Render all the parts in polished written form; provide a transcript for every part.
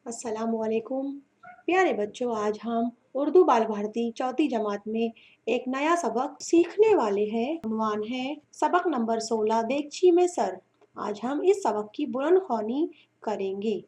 अस्सलाम वालेकुम। प्यारे बच्चों, आज हम उर्दू बाल भारती चौथी जमात में एक नया सबक सीखने वाले हैं। उन्वान है सबक नंबर 16 देगची में सर। आज हम इस सबक की बुलंद ख्वानी करेंगे।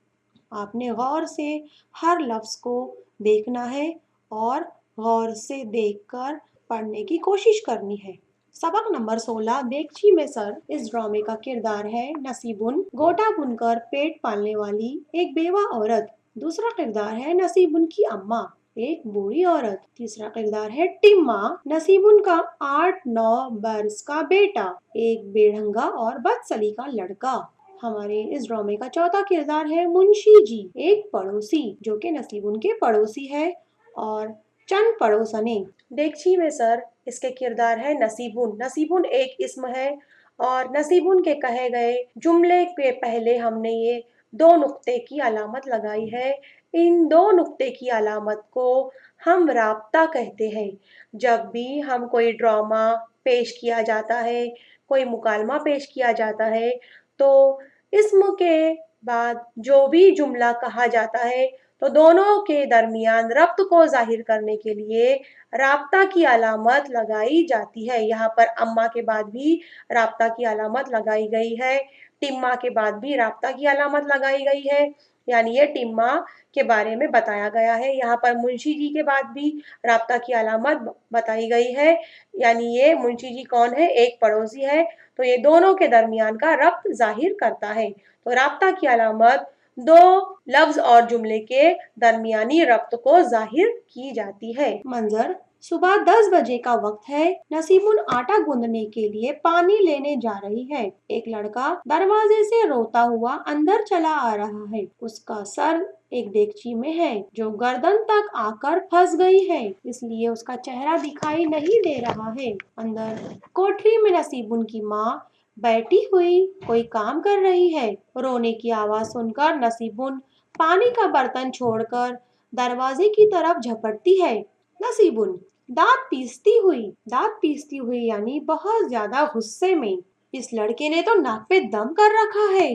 आपने गौर से हर लफ्ज़ को देखना है और गौर से देखकर पढ़ने की कोशिश करनी है। सबक नंबर 16 देगची में सर। इस ड्रामे का किरदार है नसीबुन, गोटा बुनकर पेट पालने वाली एक बेवा औरत। दूसरा किरदार है नसीबुन की अम्मा, एक बूढ़ी औरत। तीसरा किरदार है टिम्मा, नसीबुन का 8-9 बरस का बेटा, एक बेढंगा और बदसलीका लड़का। हमारे इस ड्रामे का चौथा किरदार है मुंशी जी, एक पड़ोसी जो कि नसीबुन के पड़ोसी है और चंद पड़ोसने। देगची में सर इसके किरदार है नसीबुन। नसीबुन एक इस्म है और नसीबुन के कहे गए जुमले के पहले हमने ये 2 नुक्ते की अलामत लगाई है। इन 2 नुक्ते की अलामत को हम राब्ता कहते हैं। जब भी हम कोई ड्रामा पेश किया जाता है, कोई मुकालमा पेश किया जाता है, तो इस्म के बाद जो भी जुमला कहा जाता है तो दोनों के दरमियान रब्त को जाहिर करने के लिए राब्ता की अलामत लगाई जाती है। यहाँ पर अम्मा के बाद भी राब्ता की अलामत लगाई गई है, टिम्मा के बाद भी राब्ता की अलामत लगाई गई है, यानी ये टिम्मा के बारे में बताया गया है। यहाँ पर मुंशी जी के बाद भी राब्ता की अलामत बताई गई है, यानी ये मुंशी जी कौन है? एक पड़ोसी है। तो ये दोनों के दरमियान का रब्त जाहिर करता है। तो राब्ता की अलामत 2 लफ्ज और जुमले के दरमियानी रब्त को जाहिर की जाती है। मंजर सुबह 10 बजे का वक्त है। नसीबुन आटा गूंदने के लिए पानी लेने जा रही है। एक लड़का दरवाजे से रोता हुआ अंदर चला आ रहा है। उसका सर एक देगची में है जो गर्दन तक आकर फंस गई है, इसलिए उसका चेहरा दिखाई नहीं दे रहा है। अंदर कोठरी में नसीबुन की माँ बैठी हुई कोई काम कर रही है। रोने की आवाज सुनकर नसीबुन पानी का बर्तन छोड़कर दरवाजे की तरफ झपटती है। नसीबुन दांत पीसती हुई यानी बहुत ज्यादा गुस्से में, इस लड़के ने तो नाक पे दम कर रखा है।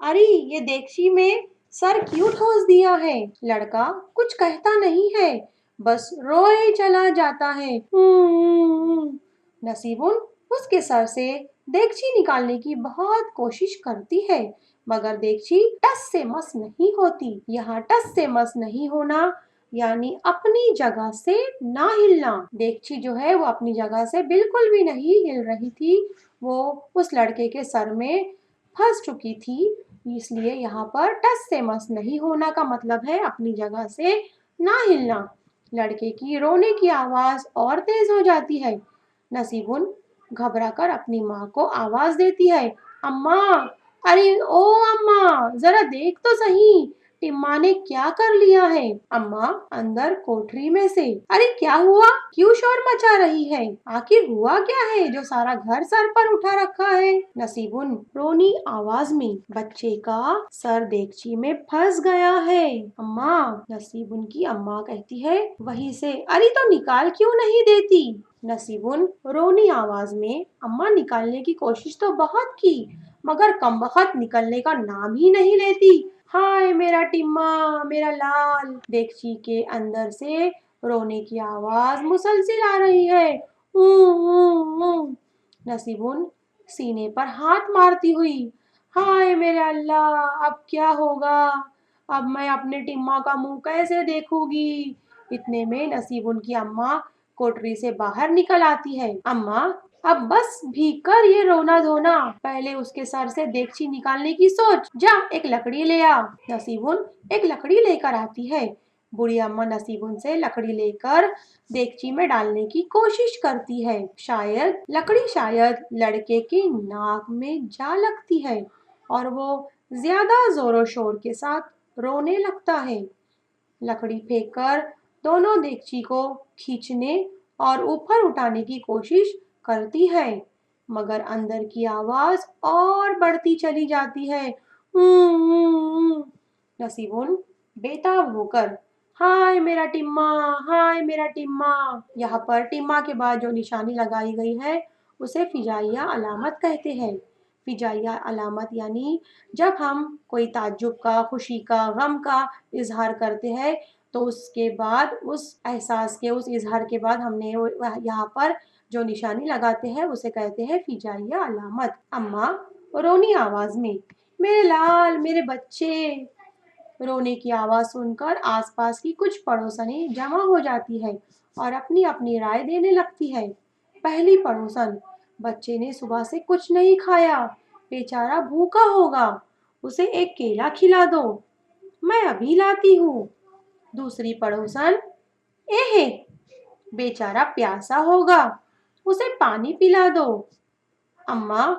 अरे ये देगची में सर क्यों ठोस दिया है? लड़का कुछ कहता नहीं है, बस रोए चला जाता है। नसीबुन उसके सर से देगची निकालने की बहुत कोशिश करती है, मगर देगची टस से मस नहीं होती। यहाँ टस से मस नहीं होना यानी अपनी जगह से ना हिलना। देगची जो है वो अपनी जगह से बिल्कुल भी नहीं हिल रही थी, वो उस लड़के के सर में फंस चुकी थी। इसलिए यहाँ पर टस से मस नहीं होना का मतलब है अपनी जगह से ना हिलना। लड़के की रोने की आवाज और तेज हो जाती है। नसीबुन घबराकर अपनी माँ को आवाज देती है, अम्मा, अरे ओ अम्मा, जरा देख तो सही टिम्मा ने क्या कर लिया है। अम्मा अंदर कोठरी में से, अरे क्या हुआ? क्यों शोर मचा रही है? आखिर हुआ क्या है जो सारा घर सर पर उठा रखा है? नसीबुन रोनी आवाज में, बच्चे का सर देगची में फंस गया है अम्मा। नसीबुन की अम्मा कहती है वहीं से, अरे तो निकाल क्यों नहीं देती? नसीबुन रोनी आवाज में, अम्मा निकालने की कोशिश तो बहुत की, मगर कमबख्त निकलने का नाम ही नहीं लेती। हाय मेरा टिम्मा, मेरा लाल। देगची के अंदर से रोने की आवाज मुसलसिल आ रही है। नसीबुन सीने पर हाथ मारती हुई, हाय मेरे अल्लाह, अब क्या होगा? अब मैं अपने टिम्मा का मुंह कैसे देखूंगी? इतने में नसीबुन की अम्मा कोठरी से बाहर निकल आती है। अम्मा अब बस भी कर ये रोना धोना, पहले उसके सर से देगची निकालने की सोच, जा एक लकड़ी ले आ। नसीबुन एक लकड़ी लेकर आती है। बूढ़ी अम्मा नसीबुन से लकड़ी लेकर देगची में डालने की कोशिश करती है। शायद लड़के की नाक में जा लगती है और वो ज्यादा जोरों शोर के साथ रोने लगता है। लकड़ी फेंककर दोनों देगची को खींचने और ऊपर उठाने की कोशिश करती है, मगर अंदर की आवाज और बढ़ती चली जाती है। नसीबुन बेताब होकर, हाय मेरा टिम्मा, हाय मेरा टिम्मा। यहाँ पर टिम्मा के बाद जो निशानी लगाई गई है उसे फिजाइया अलामत कहते हैं। فجائیہ علامت یعنی جب ہم کوئی تعجب کا، خوشی کا، غم کا اظہار کرتے ہیں تو اس کے بعد اس احساس کے، اس اظہار کے بعد ہم نے یہاں پر جو نشانی لگاتے ہیں اسے کہتے ہیں فجائیہ علامت۔ اماں رونی آواز میں، میرے لال، میرے بچے۔ رونے کی آواز سن کر آس پاس کی کچھ پڑوسنیں جمع ہو جاتی ہے اور اپنی اپنی رائے دینے لگتی ہے۔ پہلی پڑوسن، بچے نے صبح سے کچھ نہیں کھایا، بیچارہ بھوکا ہوگا، اسے ایک کیلا کھلا دو، میں ابھی لاتی ہوں۔ دوسری پڑوسن، اے بیچارہ پیاسا ہوگا، اسے پانی پلا دو۔ اماں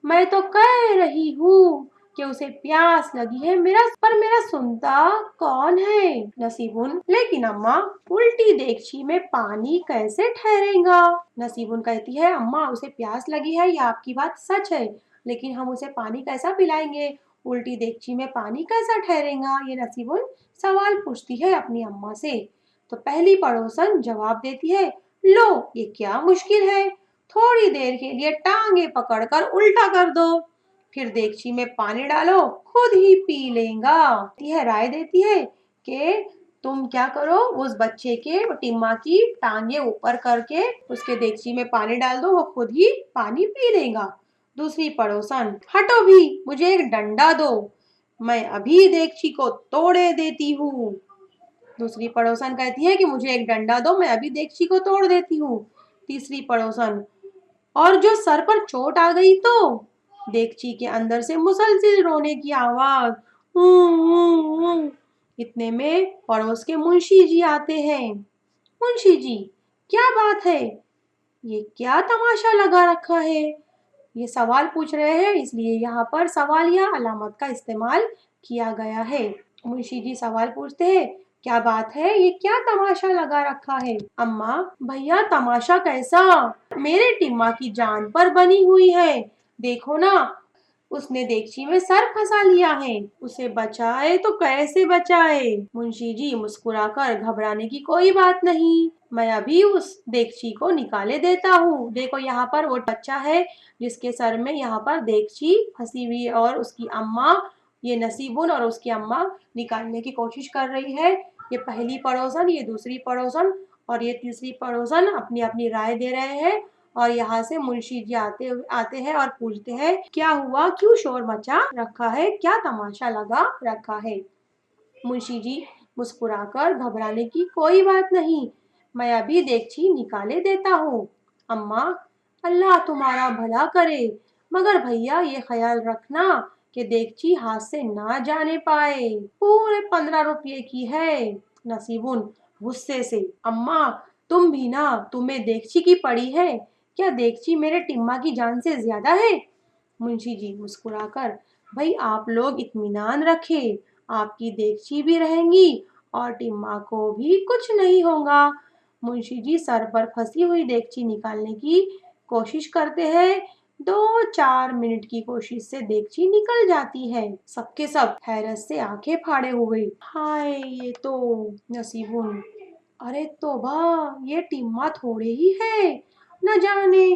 میں تو کہہ رہی ہوں کہ اسے پیاس لگی ہے، میرا سنتا کون ہے؟ نصیبن، لیکن اماں الٹی دیگچی میں پانی کیسے ٹھہرے گا؟ نصیبن کہتی ہے اماں اسے پیاس لگی ہے، یہ آپ کی بات سچ ہے، لیکن ہم اسے پانی کیسا پلائیں گے؟ الٹی دیگچی میں پانی کیسا ٹھہرے گا؟ یہ نصیبن سوال پوچھتی ہے اپنی اماں سے۔ تو پہلی پڑوسن جواب دیتی ہے، لو یہ کیا مشکل ہے، تھوڑی دیر کے لیے ٹانگیں پکڑ کر الٹا کر دو، پھر دیگچی میں پانی ڈالو، خود ہی پی لیں گا۔ رائے دیتی ہے کہ تم کیا کرو، اس بچے کے ٹما کی ٹانگیں اوپر کر کے اس کے دیگچی میں پانی ڈال دو، وہ خود ہی پانی پی لے گا۔ دوسری پڑوسن، ہٹو بھی، مجھے ایک ڈنڈا دو، میں ابھی دیگچی کو توڑے دیتی ہوں۔ دوسری پڑوسن کہتی ہے کہ مجھے ایک ڈنڈا دو، میں ابھی دیگچی کو توڑ دیتی ہوں۔ تیسری پڑوسن، اور جو سر پر چوٹ آ گئی تو؟ دیگچی کے اندر سے مسلسل رونے کی آواز، اتنے میں پڑوس کے منشی جی آتے ہیں۔ منشی جی، کیا بات ہے، یہ کیا تماشا لگا رکھا ہے؟ یہ سوال پوچھ رہے ہیں، اس لیے یہاں پر سوالیہ علامت کا استعمال کیا گیا ہے۔ منشی جی سوال پوچھتے ہیں، کیا بات ہے، یہ کیا تماشا لگا رکھا ہے؟ اماں، بھیا تماشا کیسا، میرے ٹما کی جان پر بنی ہوئی ہے، دیکھو نا، اس نے دیگچی میں سر پھنسا لیا ہے، اسے بچائے تو کیسے بچائے؟ منشی جی مسکرا کر، گھبرانے کی کوئی بات نہیں، میں ابھی اس دیگچی کو نکالے دیتا ہوں، دیکھو یہاں پر وہ بچہ ہے جس کے سر میں یہاں پر دیگچی پھنسی ہوئی ہے اور اس کی اماں، یہ نصیبن اور اس کی اماں نکالنے کی کوشش کر رہی ہے۔ یہ پہلی پڑوسن، یہ دوسری پڑوسن اور یہ تیسری پڑوسن اپنی اپنی رائے دے رہے ہیں، اور یہاں سے منشی جی آتے ہیں اور پوچھتے ہیں، کیا ہوا، کیوں شور مچا رکھا ہے، کیا تماشا لگا رکھا ہے؟ منشی جی مسکرا کر، گھبرانے کی کوئی بات نہیں، میں ابھی دیگچی نکالے دیتا ہوں۔ اماں، اللہ تمہارا بھلا کرے، مگر بھیا یہ خیال رکھنا کہ دیگچی ہاتھ سے نہ جانے پائے، پورے 15 روپے کی ہے۔ نصیبن غصے سے، اماں تم بھی نا، تمہیں دیگچی کی پڑی ہے، کیا دیگچی میرے ٹما کی جان سے زیادہ ہے؟ منشی جی مسکرا کر، بھائی آپ لوگ اطمینان رکھے، آپ کی دیگچی بھی رہیں گی اور ٹما کو بھی کچھ نہیں ہوگا۔ منشی جی سر پر پھنسی ہوئی دیگچی نکالنے کی کوشش کرتے ہیں، 2-4 منٹ کی کوشش سے دیگچی نکل جاتی ہے۔ سب کے سب حیرت سے آنکھیں پھاڑے ہوئے، ہائے یہ تو، نصیبن، ارے توبہ، یہ ٹما تھوڑے ہی ہے، نہ جانے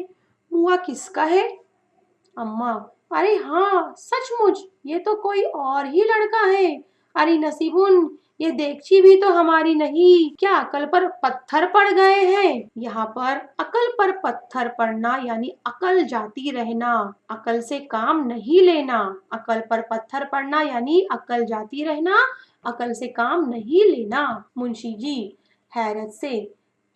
ہوا کس کا ہے؟ اماں، ارے ہاں سچ مچ، یہ تو کوئی اور ہی لڑکا ہے، ارے نصیبن یہ دیگچی بھی تو ہماری نہیں، کیا عقل پر پتھر پڑ گئے ہیں؟ یہاں پر عقل پر پتھر پڑنا یعنی عقل جاتی رہنا، عقل سے کام نہیں لینا، عقل پر پتھر پڑنا یعنی عقل جاتی رہنا، عقل سے کام نہیں لینا۔ منشی جی حیرت سے،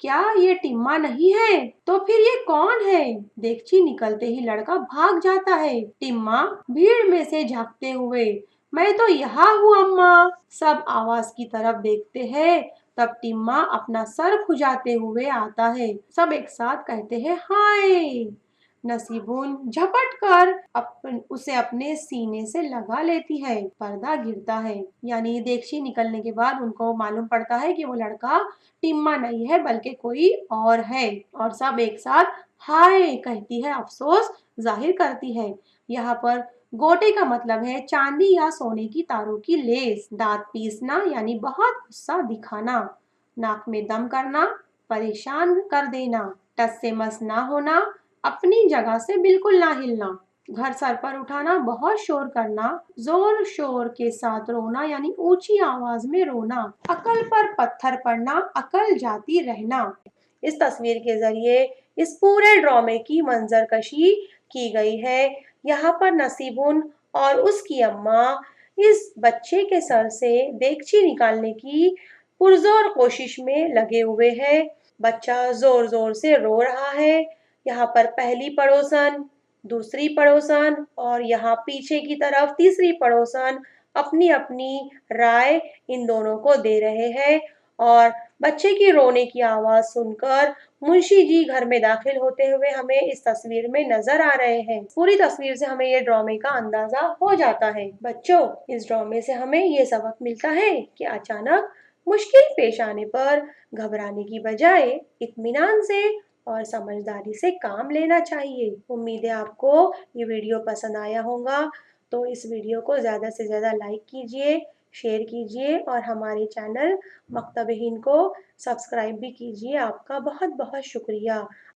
کیا یہ ٹما نہیں ہے تو پھر یہ کون ہے؟ دیگچی نکلتے ہی لڑکا بھاگ جاتا ہے۔ ٹما بھیڑ میں سے جھانکتے ہوئے، میں تو یہاں ہوں اماں۔ سب آواز کی طرف دیکھتے ہیں، تب ٹما اپنا سر کھجاتے ہوئے آتا ہے، سب ایک ساتھ کہتے ہیں، ہائے! نصیبن جھپٹ کر اسے اپنے سینے سے لگا لیتی ہے، پردہ گرتا ہے، یعنی دیگچی نکلنے کے بعد ان کو معلوم پڑتا ہے کہ وہ لڑکا ٹما نہیں ہے بلکہ کوئی اور ہے، اور سب ایک ساتھ ہائے کہتی ہے، افسوس ظاہر کرتی ہے۔ یہاں پر گوٹے کا مطلب ہے چاندی یا سونے کی تاروں کی لیس، دانت پیسنا یعنی بہت غصہ دکھانا، ناک میں دم کرنا، پریشان کر دینا، ٹس سے مس نہ ہونا، اپنی جگہ سے بالکل نہ ہلنا۔ घर सर पर उठाना, बहुत शोर करना, जोर शोर के साथ रोना यानी ऊंची आवाज में रोना, अकल पर पत्थर पड़ना, अकल जाती रहना। इस तस्वीर के जरिए इस पूरे ड्रामे की मंजरकशी की गई है। यहाँ पर नसीबुन और उसकी अम्मा इस बच्चे के सर से देगची निकालने की पुरजोर कोशिश में लगे हुए हैं। बच्चा जोर जोर से रो रहा है। यहाँ पर पहली पड़ोसन, दूसरी पड़ोसन और यहाँ पीछे की तरफ तीसरी पड़ोसन अपनी अपनी राय इन दोनों को दे रहे हैं। और बच्चे की रोने की आवाज सुनकर मुंशी जी घर में दाखिल होते हुए हमें इस तस्वीर में नजर आ रहे हैं। पूरी तस्वीर से हमें ये ड्रामे का अंदाजा हो जाता है। बच्चों, इस ड्रामे से हमें ये सबक मिलता है कि अचानक मुश्किल पेश आने पर घबराने की बजाय इत्मीनान से और समझदारी से काम लेना चाहिए। उम्मीद है आपको ये वीडियो पसंद आया होगा, तो इस वीडियो को ज़्यादा से ज़्यादा लाइक कीजिए, शेयर कीजिए और हमारे चैनल मकतब हिंद को सब्सक्राइब भी कीजिए। आपका बहुत बहुत शुक्रिया।